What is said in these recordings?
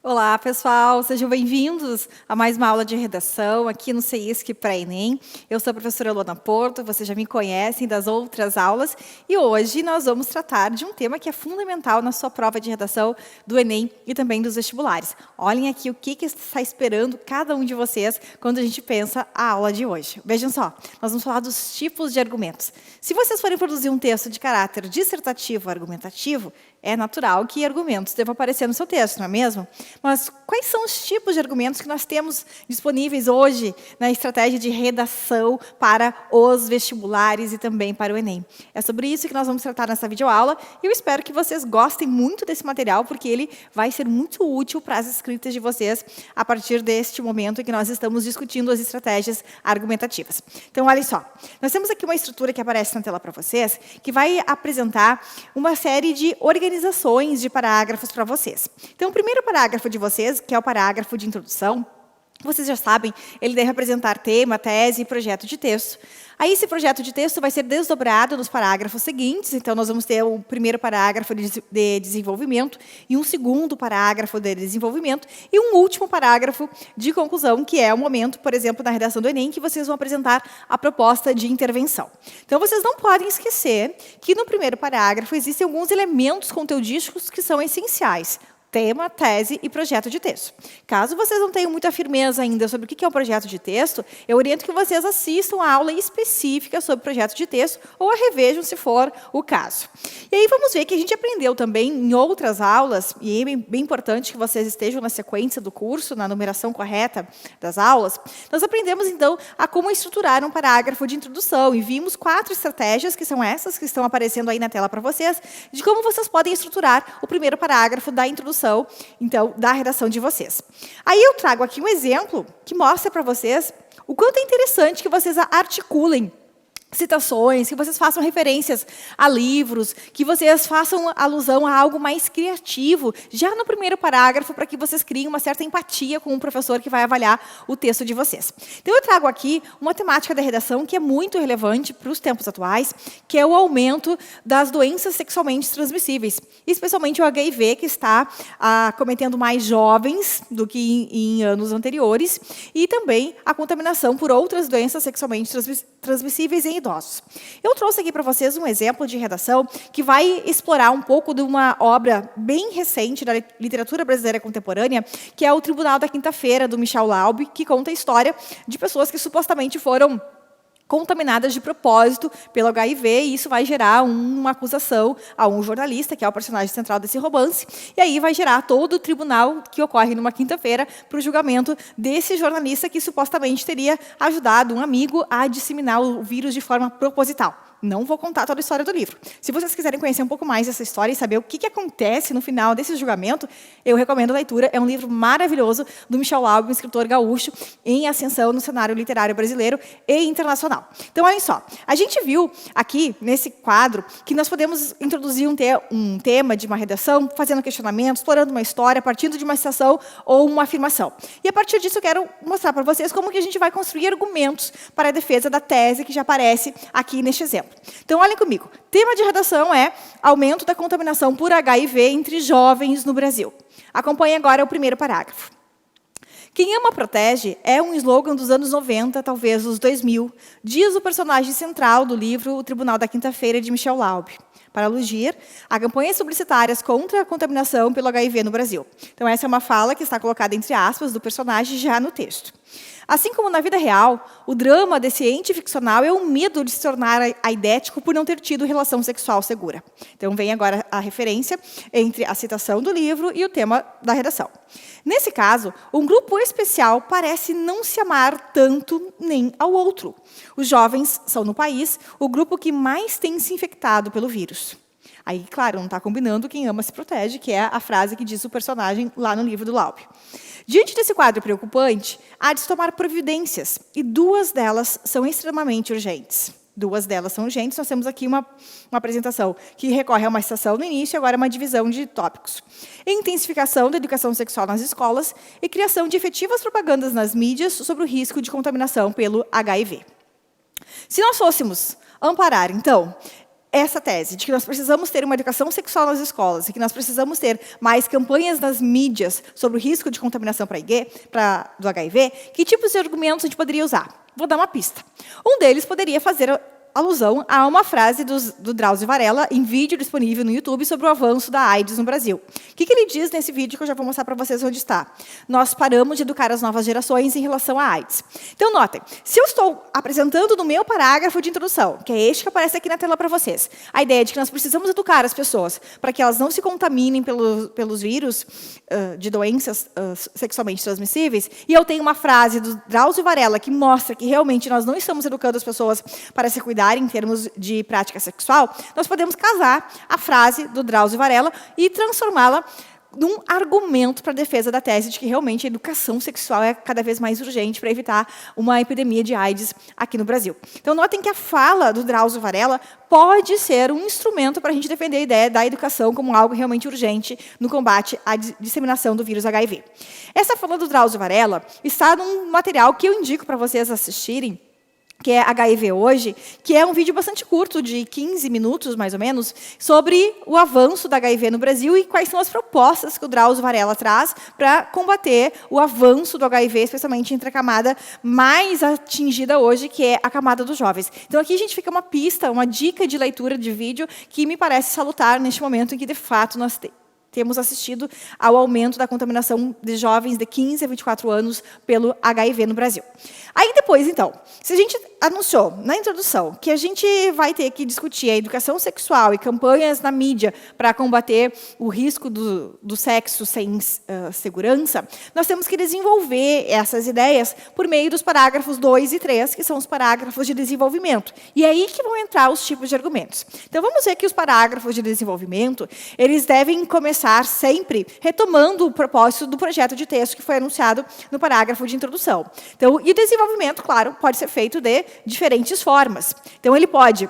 Olá, pessoal, sejam bem-vindos a mais uma aula de redação aqui no CEISC para Enem. Eu sou a professora Luana Porto, vocês já me conhecem das outras aulas e hoje nós vamos tratar de um tema que é fundamental na sua prova de redação do Enem e também dos vestibulares. Olhem aqui o que está esperando cada um de vocês quando a gente pensa a aula de hoje. Vejam só, nós vamos falar dos tipos de argumentos. Se vocês forem produzir um texto de caráter dissertativo ou argumentativo, é natural que argumentos devam aparecer no seu texto, não é mesmo? Mas quais são os tipos de argumentos que nós temos disponíveis hoje na estratégia de redação para os vestibulares e também para o Enem? É sobre isso que nós vamos tratar nessa videoaula e eu espero que vocês gostem muito desse material, porque ele vai ser muito útil para as escritas de vocês a partir deste momento em que nós estamos discutindo as estratégias argumentativas. Então, olhem só, nós temos aqui uma estrutura que aparece na tela para vocês, que vai apresentar uma série de organizações de parágrafos para vocês. Então, o primeiro parágrafo de vocês, que é o parágrafo de introdução, vocês já sabem, ele deve apresentar tema, tese e projeto de texto. Aí, esse projeto de texto vai ser desdobrado nos parágrafos seguintes. Então, nós vamos ter o primeiro parágrafo de desenvolvimento e um segundo parágrafo de desenvolvimento e um último parágrafo de conclusão, que é o momento, por exemplo, na redação do Enem, que vocês vão apresentar a proposta de intervenção. Então, vocês não podem esquecer que no primeiro parágrafo existem alguns elementos conteudísticos que são essenciais. Tema, tese e projeto de texto. Caso vocês não tenham muita firmeza ainda sobre o que é um projeto de texto, eu oriento que vocês assistam a aula específica sobre projeto de texto ou a revejam, se for o caso. E aí vamos ver que a gente aprendeu também em outras aulas, e é bem importante que vocês estejam na sequência do curso, na numeração correta das aulas, nós aprendemos, então, a como estruturar um parágrafo de introdução, e vimos 4 estratégias, que são essas que estão aparecendo aí na tela para vocês, de como vocês podem estruturar o primeiro parágrafo da introdução, então, da redação de vocês. Aí eu trago aqui um exemplo que mostra para vocês o quanto é interessante que vocês articulem citações, que vocês façam referências a livros, que vocês façam alusão a algo mais criativo, já no primeiro parágrafo, para que vocês criem uma certa empatia com o professor que vai avaliar o texto de vocês. Então, eu trago aqui uma temática da redação que é muito relevante para os tempos atuais, que é o aumento das doenças sexualmente transmissíveis, especialmente o HIV, que está cometendo mais jovens do que em anos anteriores, e também a contaminação por outras doenças sexualmente transmissíveis em idosos. Eu trouxe aqui para vocês um exemplo de redação que vai explorar um pouco de uma obra bem recente da literatura brasileira contemporânea, que é o Tribunal da Quinta-feira, do Michel Laub, que conta a história de pessoas que supostamente foram contaminadas de propósito pelo HIV, e isso vai gerar uma acusação a um jornalista, que é o personagem central desse romance, e aí vai gerar todo o tribunal que ocorre numa quinta-feira para o julgamento desse jornalista que supostamente teria ajudado um amigo a disseminar o vírus de forma proposital. Não vou contar toda a história do livro. Se vocês quiserem conhecer um pouco mais dessa história e saber o que acontece no final desse julgamento, eu recomendo a leitura. É um livro maravilhoso do Michel Laub, um escritor gaúcho em ascensão no cenário literário brasileiro e internacional. Então, olhem só. A gente viu aqui, nesse quadro, que nós podemos introduzir um tema de uma redação, fazendo questionamentos, explorando uma história, partindo de uma citação ou uma afirmação. E, a partir disso, eu quero mostrar para vocês como que a gente vai construir argumentos para a defesa da tese que já aparece aqui neste exemplo. Então, olhem comigo. Tema de redação é aumento da contaminação por HIV entre jovens no Brasil. Acompanhe agora o primeiro parágrafo. Quem ama protege é um slogan dos anos 90, talvez dos 2000, diz o personagem central do livro O Tribunal da Quinta-feira, de Michel Laub, para aludir a campanhas publicitárias contra a contaminação pelo HIV no Brasil. Então, essa é uma fala que está colocada entre aspas do personagem já no texto. Assim como na vida real, o drama desse ente ficcional é o medo de se tornar aidético por não ter tido relação sexual segura. Então, vem agora a referência entre a citação do livro e o tema da redação. Nesse caso, um grupo especial parece não se amar tanto nem ao outro. Os jovens são, no país, o grupo que mais tem se infectado pelo vírus. Aí, claro, não está combinando quem ama se protege, que é a frase que diz o personagem lá no livro do Laub. Diante desse quadro preocupante, há de se tomar providências, e 2 delas são extremamente urgentes. 2 delas são urgentes, nós temos aqui uma apresentação que recorre a uma citação no início e agora uma divisão de tópicos. Intensificação da educação sexual nas escolas e criação de efetivas propagandas nas mídias sobre o risco de contaminação pelo HIV. Se nós fôssemos amparar, então, essa tese de que nós precisamos ter uma educação sexual nas escolas e que nós precisamos ter mais campanhas nas mídias sobre o risco de contaminação do HIV, que tipos de argumentos a gente poderia usar? Vou dar uma pista. Um deles poderia fazer alusão a uma frase do Drauzio Varela em vídeo disponível no YouTube sobre o avanço da AIDS no Brasil. O que ele diz nesse vídeo que eu já vou mostrar para vocês onde está? Nós paramos de educar as novas gerações em relação à AIDS. Então, notem, se eu estou apresentando no meu parágrafo de introdução, que é este que aparece aqui na tela para vocês, a ideia de que nós precisamos educar as pessoas para que elas não se contaminem pelos vírus de doenças sexualmente transmissíveis, e eu tenho uma frase do Drauzio Varela que mostra que realmente nós não estamos educando as pessoas para se cuidar em termos de prática sexual, nós podemos casar a frase do Drauzio Varela e transformá-la num argumento para a defesa da tese de que realmente a educação sexual é cada vez mais urgente para evitar uma epidemia de AIDS aqui no Brasil. Então, notem que a fala do Drauzio Varela pode ser um instrumento para a gente defender a ideia da educação como algo realmente urgente no combate à disseminação do vírus HIV. Essa fala do Drauzio Varela está num material que eu indico para vocês assistirem, que é HIV Hoje, que é um vídeo bastante curto, de 15 minutos, mais ou menos, sobre o avanço da HIV no Brasil e quais são as propostas que o Drauzio Varela traz para combater o avanço do HIV, especialmente entre a camada mais atingida hoje, que é a camada dos jovens. Então, aqui a gente fica uma pista, uma dica de leitura de vídeo que me parece salutar neste momento em que, de fato, nós temos assistido ao aumento da contaminação de jovens de 15 a 24 anos pelo HIV no Brasil. Aí depois, então, se a gente anunciou na introdução que a gente vai ter que discutir a educação sexual e campanhas na mídia para combater o risco do sexo sem segurança, nós temos que desenvolver essas ideias por meio dos parágrafos 2 e 3, que são os parágrafos de desenvolvimento. E é aí que vão entrar os tipos de argumentos. Então, vamos ver que os parágrafos de desenvolvimento, eles devem começar sempre retomando o propósito do projeto de texto que foi anunciado no parágrafo de introdução. Então, e o desenvolvimento, claro, pode ser feito de diferentes formas. Então, ele pode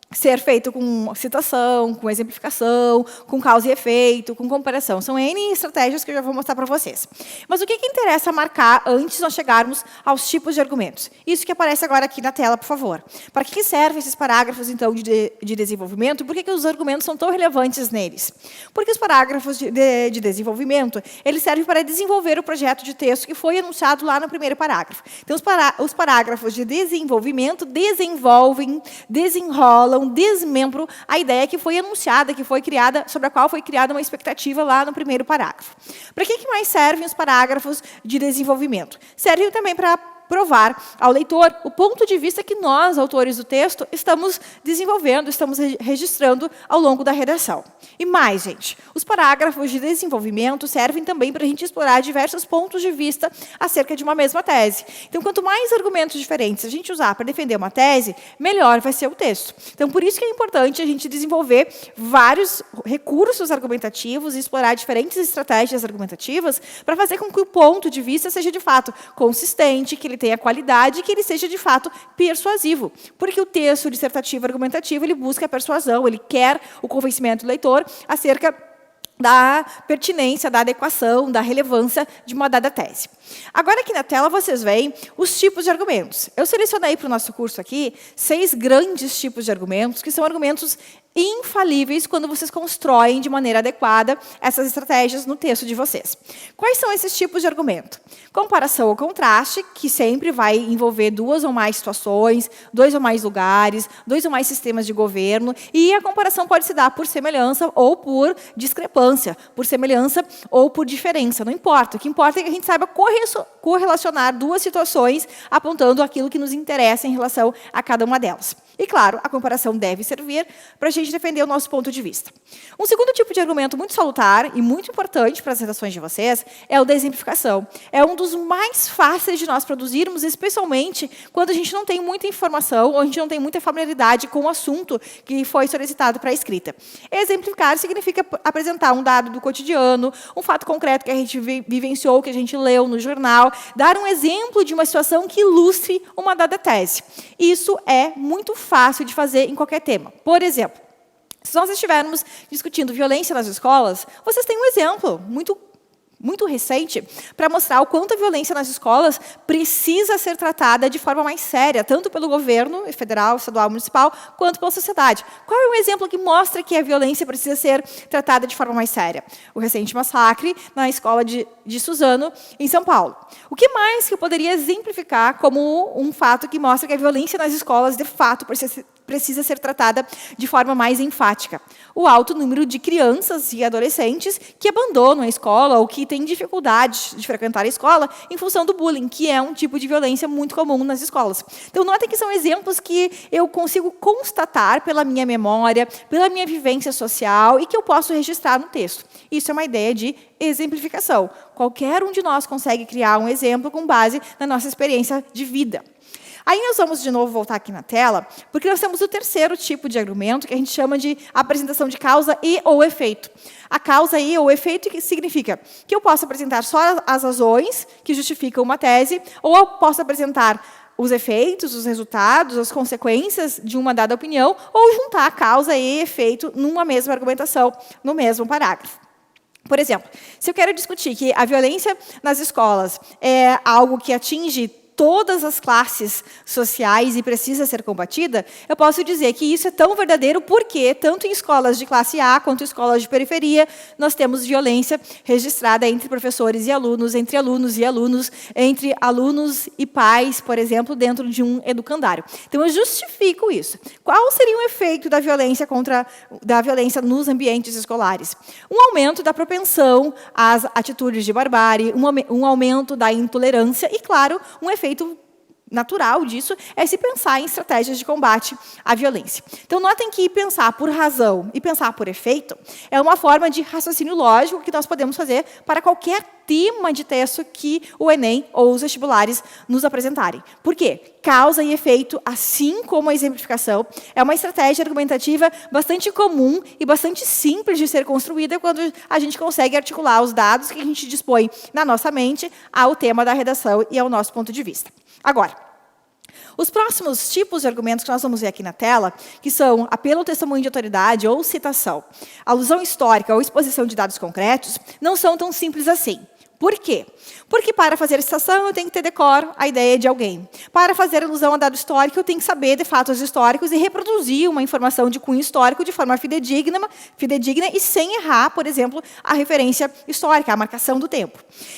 ser feito com citação, com exemplificação, com causa e efeito, com comparação. São N estratégias que eu já vou mostrar para vocês. Mas o que interessa marcar antes de nós chegarmos aos tipos de argumentos? Isso que aparece agora aqui na tela, por favor. Para que servem esses parágrafos, então, de desenvolvimento? Por que os argumentos são tão relevantes neles? Porque os parágrafos de desenvolvimento, eles servem para desenvolver o projeto de texto que foi anunciado lá no primeiro parágrafo. Então, os parágrafos de desenvolvimento desenvolvem, desenrolam, desmembro a ideia que foi anunciada, que foi criada, sobre a qual foi criada uma expectativa lá no primeiro parágrafo. Para que mais servem os parágrafos de desenvolvimento? Servem também para provar ao leitor o ponto de vista que nós, autores do texto, estamos desenvolvendo, estamos registrando ao longo da redação. E mais, gente, os parágrafos de desenvolvimento servem também para a gente explorar diversos pontos de vista acerca de uma mesma tese. Então, quanto mais argumentos diferentes a gente usar para defender uma tese, melhor vai ser o texto. Então, por isso que é importante a gente desenvolver vários recursos argumentativos e explorar diferentes estratégias argumentativas para fazer com que o ponto de vista seja, de fato, consistente, que ele tenha qualidade e que ele seja, de fato, persuasivo. Porque o texto dissertativo argumentativo, ele busca a persuasão, ele quer o convencimento do leitor acerca da pertinência, da adequação, da relevância de uma dada tese. Agora, aqui na tela, vocês veem os tipos de argumentos. Eu selecionei para o nosso curso aqui 6 grandes tipos de argumentos, que são argumentos infalíveis quando vocês constroem de maneira adequada essas estratégias no texto de vocês. Quais são esses tipos de argumento? Comparação ou contraste, que sempre vai envolver 2 ou mais situações, 2 ou mais lugares, 2 ou mais sistemas de governo, e a comparação pode se dar por semelhança ou por discrepância, por semelhança ou por diferença, não importa. O que importa é que a gente saiba correlacionar 2 situações, apontando aquilo que nos interessa em relação a cada uma delas. E, claro, a comparação deve servir para a gente defender o nosso ponto de vista. Um segundo tipo de argumento muito salutar e muito importante para as redações de vocês é o da exemplificação. É um dos mais fáceis de nós produzirmos, especialmente quando a gente não tem muita informação ou a gente não tem muita familiaridade com o assunto que foi solicitado para a escrita. Exemplificar significa apresentar um dado do cotidiano, um fato concreto que a gente vivenciou, que a gente leu no jornal, dar um exemplo de uma situação que ilustre uma dada tese. Isso é muito fácil de fazer em qualquer tema. Por exemplo, se nós estivermos discutindo violência nas escolas, vocês têm um exemplo muito muito recente para mostrar o quanto a violência nas escolas precisa ser tratada de forma mais séria, tanto pelo governo federal, estadual, municipal, quanto pela sociedade. Qual é um exemplo que mostra que a violência precisa ser tratada de forma mais séria? O recente massacre na escola de Suzano, em São Paulo. O que mais que eu poderia exemplificar como um fato que mostra que a violência nas escolas, de fato, precisa ser tratada de forma mais enfática? O alto número de crianças e adolescentes que abandonam a escola ou que têm dificuldade de frequentar a escola em função do bullying, que é um tipo de violência muito comum nas escolas. Então, notem que são exemplos que eu consigo constatar pela minha memória, pela minha vivência social e que eu posso registrar no texto. Isso é uma ideia de exemplificação. Qualquer um de nós consegue criar um exemplo com base na nossa experiência de vida. Aí nós vamos, de novo, voltar aqui na tela, porque nós temos o terceiro tipo de argumento, que a gente chama de apresentação de causa e ou efeito. A causa e ou efeito que significa que eu posso apresentar só as razões que justificam uma tese, ou eu posso apresentar os efeitos, os resultados, as consequências de uma dada opinião, ou juntar causa e efeito numa mesma argumentação, no mesmo parágrafo. Por exemplo, se eu quero discutir que a violência nas escolas é algo que atinge todas as classes sociais e precisa ser combatida, eu posso dizer que isso é tão verdadeiro porque, tanto em escolas de classe A quanto em escolas de periferia, nós temos violência registrada entre professores e alunos, entre alunos e alunos, entre alunos e pais, por exemplo, dentro de um educandário. Então, eu justifico isso. Qual seria o efeito da violência nos ambientes escolares? Um aumento da propensão às atitudes de barbárie, um aumento da intolerância e, claro, um efeito natural disso é se pensar em estratégias de combate à violência. Então, notem que pensar por razão e pensar por efeito é uma forma de raciocínio lógico que nós podemos fazer para qualquer tema de texto que o Enem ou os vestibulares nos apresentarem. Por quê? Causa e efeito, assim como a exemplificação, é uma estratégia argumentativa bastante comum e bastante simples de ser construída quando a gente consegue articular os dados que a gente dispõe na nossa mente ao tema da redação e ao nosso ponto de vista. Agora, os próximos tipos de argumentos que nós vamos ver aqui na tela, que são apelo ao testemunho de autoridade ou citação, alusão histórica ou exposição de dados concretos, não são tão simples assim. Por quê? Porque para fazer citação eu tenho que ter decor a ideia de alguém. Para fazer alusão a dado histórico eu tenho que saber de fatos históricos e reproduzir uma informação de cunho histórico de forma fidedigna e sem errar, por exemplo, a referência histórica, a marcação do tempo.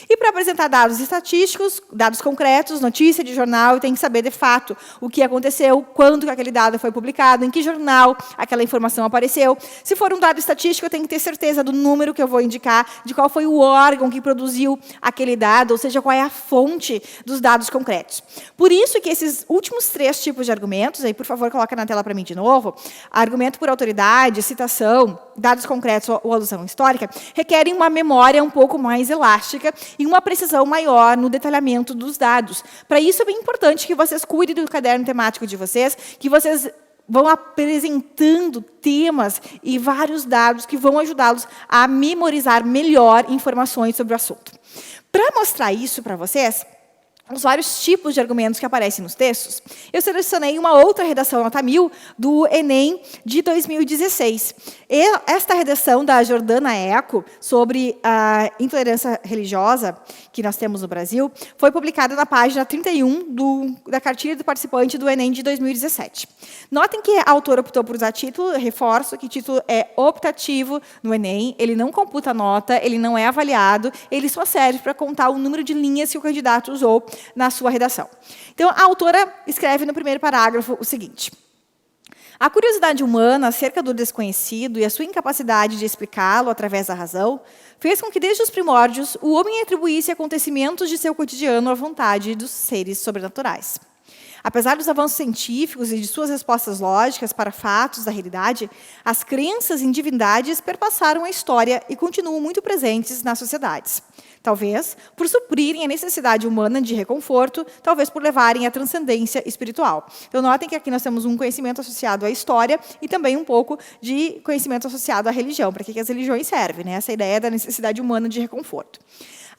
E para apresentar dados estatísticos, dados concretos, notícia de jornal, eu tenho que saber de fato o que aconteceu, quando que aquele dado foi publicado, em que jornal aquela informação apareceu. Se for um dado estatístico, eu tenho que ter certeza do número que eu vou indicar, de qual foi o órgão que produziu aquele dado, ou seja, qual é a fonte dos dados concretos. Por isso que esses últimos três tipos de argumentos, aí por favor coloca na tela para mim de novo, argumento por autoridade, citação, dados concretos ou alusão histórica, requerem uma memória um pouco mais elástica e uma precisão maior no detalhamento dos dados. Para isso é bem importante que vocês cuidem do caderno temático de vocês, que vocês vão apresentando temas e vários dados que vão ajudá-los a memorizar melhor informações sobre o assunto. Para mostrar isso para vocês, os vários tipos de argumentos que aparecem nos textos, eu selecionei uma outra redação nota 1000 do Enem de 2016. E esta redação da Jordana Eco, sobre a intolerância religiosa que nós temos no Brasil, foi publicada na página 31 da cartilha do participante do Enem de 2017. Notem que a autora optou por usar título, reforço que título é optativo no Enem, ele não computa nota, ele não é avaliado, ele só serve para contar o número de linhas que o candidato usou na sua redação. Então, a autora escreve no primeiro parágrafo o seguinte: a curiosidade humana acerca do desconhecido e a sua incapacidade de explicá-lo através da razão fez com que, desde os primórdios, o homem atribuísse acontecimentos de seu cotidiano à vontade dos seres sobrenaturais. Apesar dos avanços científicos e de suas respostas lógicas para fatos da realidade, as crenças em divindades perpassaram a história e continuam muito presentes nas sociedades. Talvez por suprirem a necessidade humana de reconforto, talvez por levarem à transcendência espiritual. Então, notem que aqui nós temos um conhecimento associado à história e também um pouco de conhecimento associado à religião. Para que as religiões servem, né? Essa ideia da necessidade humana de reconforto.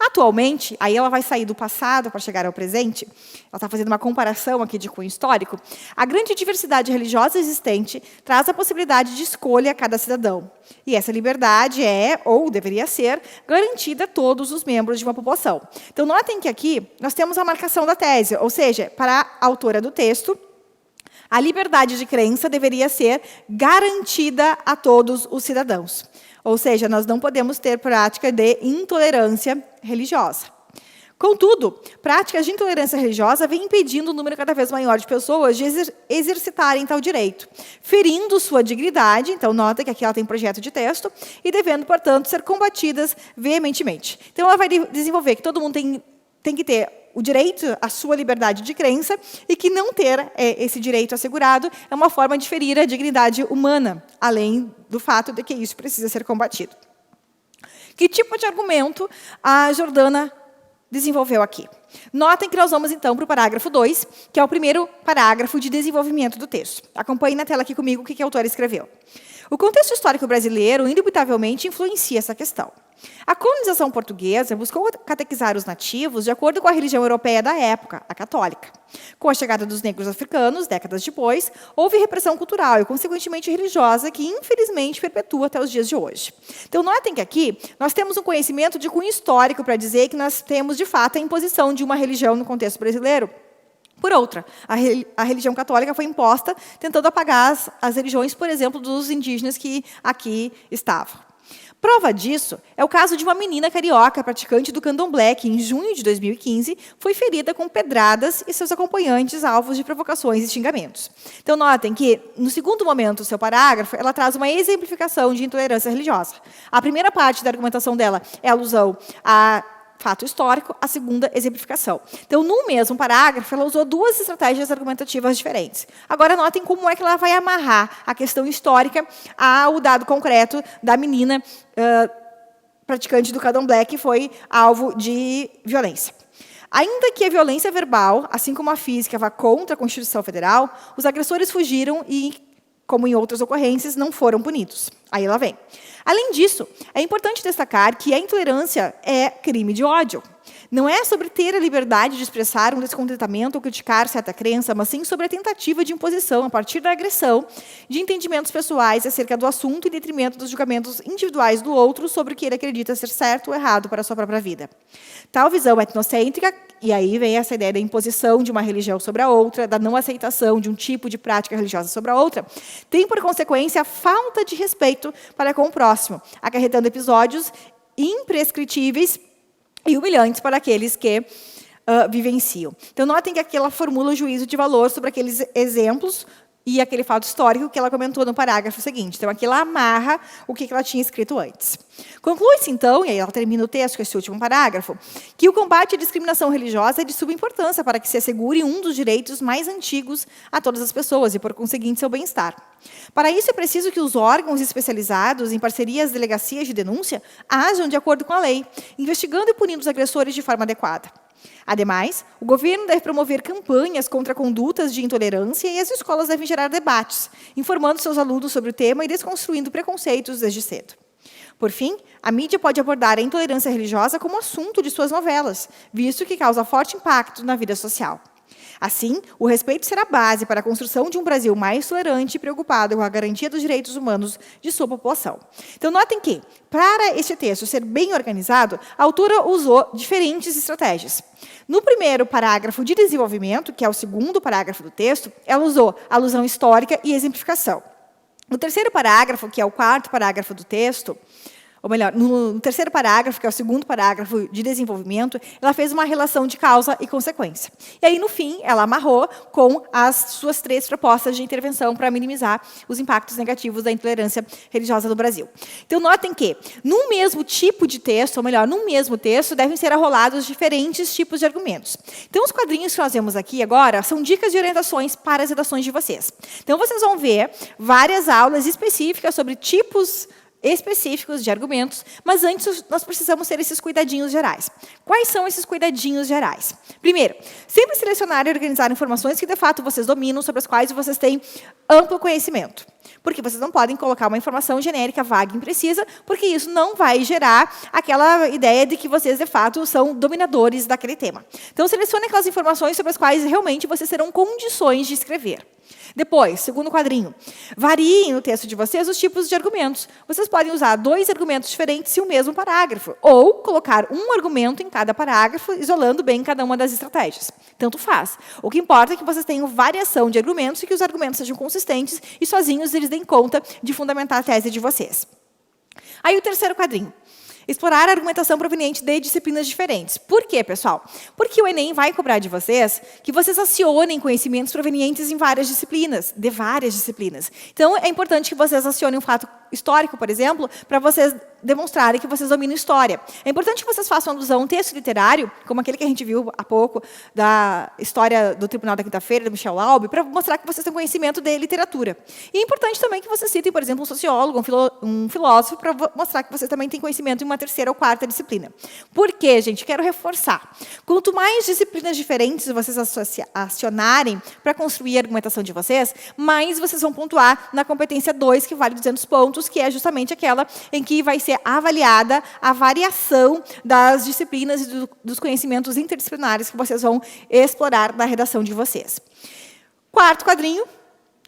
Atualmente, aí ela vai sair do passado para chegar ao presente, ela está fazendo uma comparação aqui de cunho histórico, a grande diversidade religiosa existente traz a possibilidade de escolha a cada cidadão. E essa liberdade é, ou deveria ser, garantida a todos os membros de uma população. Então, notem que aqui nós temos a marcação da tese, ou seja, para a autora do texto, a liberdade de crença deveria ser garantida a todos os cidadãos. Ou seja, nós não podemos ter prática de intolerância religiosa. Contudo, práticas de intolerância religiosa vêm impedindo um número cada vez maior de pessoas de exercitarem tal direito, ferindo sua dignidade, então nota que aqui ela tem projeto de texto, e devendo, portanto, ser combatidas veementemente. Então ela vai desenvolver que todo mundo tem que ter o direito à sua liberdade de crença e que não ter esse direito assegurado é uma forma de ferir a dignidade humana, além do fato de que isso precisa ser combatido. Que tipo de argumento a Jordana desenvolveu aqui? Notem que nós vamos, então, para o parágrafo 2, que é o primeiro parágrafo de desenvolvimento do texto. Acompanhe na tela aqui comigo o que a autora escreveu. O contexto histórico brasileiro, indubitavelmente, influencia essa questão. A colonização portuguesa buscou catequizar os nativos de acordo com a religião europeia da época, a católica. Com a chegada dos negros africanos, décadas depois, houve repressão cultural e, consequentemente, religiosa, que, infelizmente, perpetua até os dias de hoje. Então, notem que aqui nós temos um conhecimento de cunho histórico para dizer que nós temos, de fato, a imposição de uma religião no contexto brasileiro. Por outra, a religião católica foi imposta tentando apagar as religiões, por exemplo, dos indígenas que aqui estavam. Prova disso é o caso de uma menina carioca praticante do candomblé, que, em junho de 2015, foi ferida com pedradas e seus acompanhantes alvos de provocações e xingamentos. Então, notem que, no segundo momento do seu parágrafo, ela traz uma exemplificação de intolerância religiosa. A primeira parte da argumentação dela é alusão a fato histórico, a segunda, exemplificação. Então, no mesmo parágrafo, ela usou duas estratégias argumentativas diferentes. Agora, notem como é que ela vai amarrar a questão histórica ao dado concreto da menina praticante do candomblé, que foi alvo de violência. Ainda que a violência verbal, assim como a física, vá contra a Constituição Federal, os agressores fugiram e, como em outras ocorrências, não foram punidos. Aí ela vem. Além disso, é importante destacar que a intolerância é crime de ódio. Não é sobre ter a liberdade de expressar um descontentamento ou criticar certa crença, mas sim sobre a tentativa de imposição, a partir da agressão, de entendimentos pessoais acerca do assunto em detrimento dos julgamentos individuais do outro sobre o que ele acredita ser certo ou errado para a sua própria vida. Tal visão etnocêntrica, e aí vem essa ideia da imposição de uma religião sobre a outra, da não aceitação de um tipo de prática religiosa sobre a outra, tem por consequência a falta de respeito para com o próximo, acarretando episódios imprescritíveis e humilhantes para aqueles que vivenciam. Então, notem que aqui ela formula o juízo de valor sobre aqueles exemplos e aquele fato histórico que ela comentou no parágrafo seguinte. Então, aqui ela amarra o que ela tinha escrito antes. Conclui-se, então, e aí ela termina o texto com esse último parágrafo, que o combate à discriminação religiosa é de suma importância para que se assegure um dos direitos mais antigos a todas as pessoas e, por conseguinte, seu bem-estar. Para isso, é preciso que os órgãos especializados, em parceria às delegacias de denúncia, ajam de acordo com a lei, investigando e punindo os agressores de forma adequada. Ademais, o governo deve promover campanhas contra condutas de intolerância e as escolas devem gerar debates, informando seus alunos sobre o tema e desconstruindo preconceitos desde cedo. Por fim, a mídia pode abordar a intolerância religiosa como assunto de suas novelas, visto que causa forte impacto na vida social. Assim, o respeito será base para a construção de um Brasil mais tolerante e preocupado com a garantia dos direitos humanos de sua população. Então, notem que, para este texto ser bem organizado, a autora usou diferentes estratégias. No primeiro parágrafo de desenvolvimento, que é o segundo parágrafo do texto, ela usou alusão histórica e exemplificação. No terceiro parágrafo, que é o quarto parágrafo do texto, ou melhor, no terceiro parágrafo, que é o segundo parágrafo de desenvolvimento, ela fez uma relação de causa e consequência. E aí, no fim, ela amarrou com as suas 3 propostas de intervenção para minimizar os impactos negativos da intolerância religiosa no Brasil. Então, notem que, num mesmo tipo de texto, ou melhor, num mesmo texto, devem ser arrolados diferentes tipos de argumentos. Então, os quadrinhos que nós vemos aqui agora são dicas de orientações para as redações de vocês. Então, vocês vão ver várias aulas específicas sobre tipos específicos de argumentos, mas antes nós precisamos ter esses cuidadinhos gerais. Quais são esses cuidadinhos gerais? Primeiro, sempre selecionar e organizar informações que, de fato, vocês dominam, sobre as quais vocês têm amplo conhecimento. Porque vocês não podem colocar uma informação genérica, vaga e imprecisa, porque isso não vai gerar aquela ideia de que vocês, de fato, são dominadores daquele tema. Então, selecione aquelas informações sobre as quais realmente vocês terão condições de escrever. Depois, segundo quadrinho, variem no texto de vocês os tipos de argumentos. Vocês podem usar 2 argumentos diferentes em um mesmo parágrafo, ou colocar um argumento em cada parágrafo, isolando bem cada uma das estratégias. Tanto faz. O que importa é que vocês tenham variação de argumentos e que os argumentos sejam consistentes e sozinhos eles deem conta de fundamentar a tese de vocês. Aí o terceiro quadrinho. Explorar a argumentação proveniente de disciplinas diferentes. Por quê, pessoal? Porque o Enem vai cobrar de vocês que vocês acionem conhecimentos provenientes em várias disciplinas, de várias disciplinas. Então, é importante que vocês acionem um fato histórico, por exemplo, para vocês demonstrarem que vocês dominam história. É importante que vocês façam alusão a um texto literário, como aquele que a gente viu há pouco, da história do Tribunal da Quinta-feira, do Michel Laube, para mostrar que vocês têm conhecimento de literatura. E é importante também que vocês citem, por exemplo, um sociólogo, um filósofo, para mostrar que vocês também têm conhecimento em uma terceira ou quarta disciplina. Por quê, gente? Quero reforçar. Quanto mais disciplinas diferentes vocês acionarem para construir a argumentação de vocês, mais vocês vão pontuar na competência 2, que vale 200 pontos, que é justamente aquela em que vai ser avaliada a variação das disciplinas e dos conhecimentos interdisciplinares que vocês vão explorar na redação de vocês. Quarto quadrinho.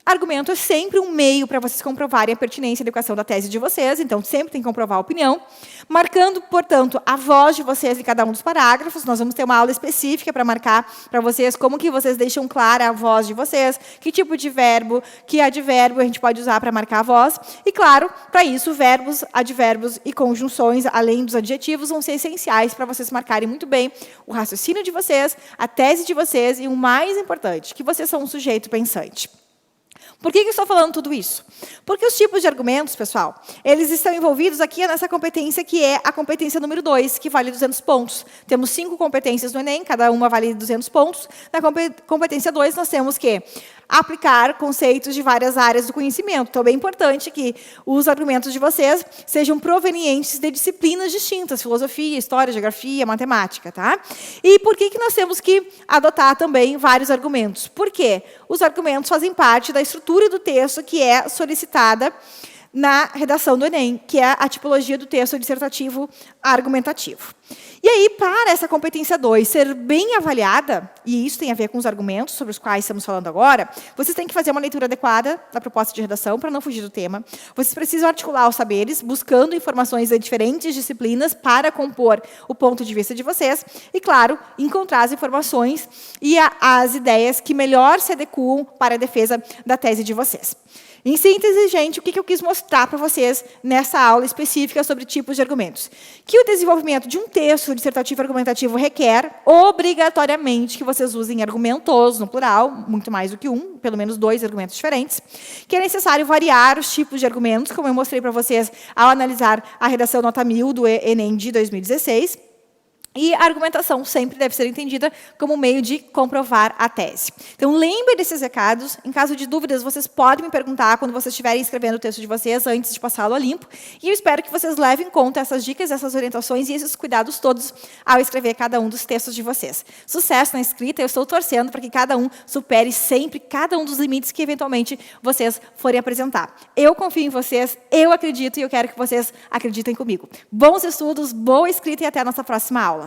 Argumento é sempre um meio para vocês comprovarem a pertinência e adequação da tese de vocês, então sempre tem que comprovar a opinião. Marcando, portanto, a voz de vocês em cada um dos parágrafos. Nós vamos ter uma aula específica para marcar para vocês como que vocês deixam clara a voz de vocês, que tipo de verbo, que advérbio a gente pode usar para marcar a voz. E, claro, para isso, verbos, advérbios e conjunções, além dos adjetivos, vão ser essenciais para vocês marcarem muito bem o raciocínio de vocês, a tese de vocês e, o mais importante, que vocês são um sujeito pensante. Por que eu estou falando tudo isso? Porque os tipos de argumentos, pessoal, eles estão envolvidos aqui nessa competência que é a competência número 2, que vale 200 pontos. Temos 5 competências no Enem, cada uma vale 200 pontos. Na competência 2, nós temos que aplicar conceitos de várias áreas do conhecimento. Então, é bem importante que os argumentos de vocês sejam provenientes de disciplinas distintas, filosofia, história, geografia, matemática. Tá? E por que nós temos que adotar também vários argumentos? Por quê? Os argumentos fazem parte da estrutura do texto que é solicitada na redação do Enem, que é a tipologia do texto dissertativo argumentativo. E aí, para essa competência 2 ser bem avaliada, e isso tem a ver com os argumentos sobre os quais estamos falando agora, vocês têm que fazer uma leitura adequada da proposta de redação para não fugir do tema. Vocês precisam articular os saberes, buscando informações de diferentes disciplinas para compor o ponto de vista de vocês. E, claro, encontrar as informações e as ideias que melhor se adequam para a defesa da tese de vocês. Em síntese, gente, o que eu quis mostrar para vocês nessa aula específica sobre tipos de argumentos? Que o desenvolvimento de um texto dissertativo argumentativo requer, obrigatoriamente, que vocês usem argumentos, no plural, muito mais do que um, pelo menos 2 argumentos diferentes, que é necessário variar os tipos de argumentos, como eu mostrei para vocês ao analisar a redação nota 1000 do Enem de 2016, e a argumentação sempre deve ser entendida como meio de comprovar a tese. Então, lembre desses recados. Em caso de dúvidas, vocês podem me perguntar quando vocês estiverem escrevendo o texto de vocês, antes de passá-lo a limpo. E eu espero que vocês levem em conta essas dicas, essas orientações e esses cuidados todos ao escrever cada um dos textos de vocês. Sucesso na escrita. Eu estou torcendo para que cada um supere sempre cada um dos limites que, eventualmente, vocês forem apresentar. Eu confio em vocês, eu acredito e eu quero que vocês acreditem comigo. Bons estudos, boa escrita e até a nossa próxima aula.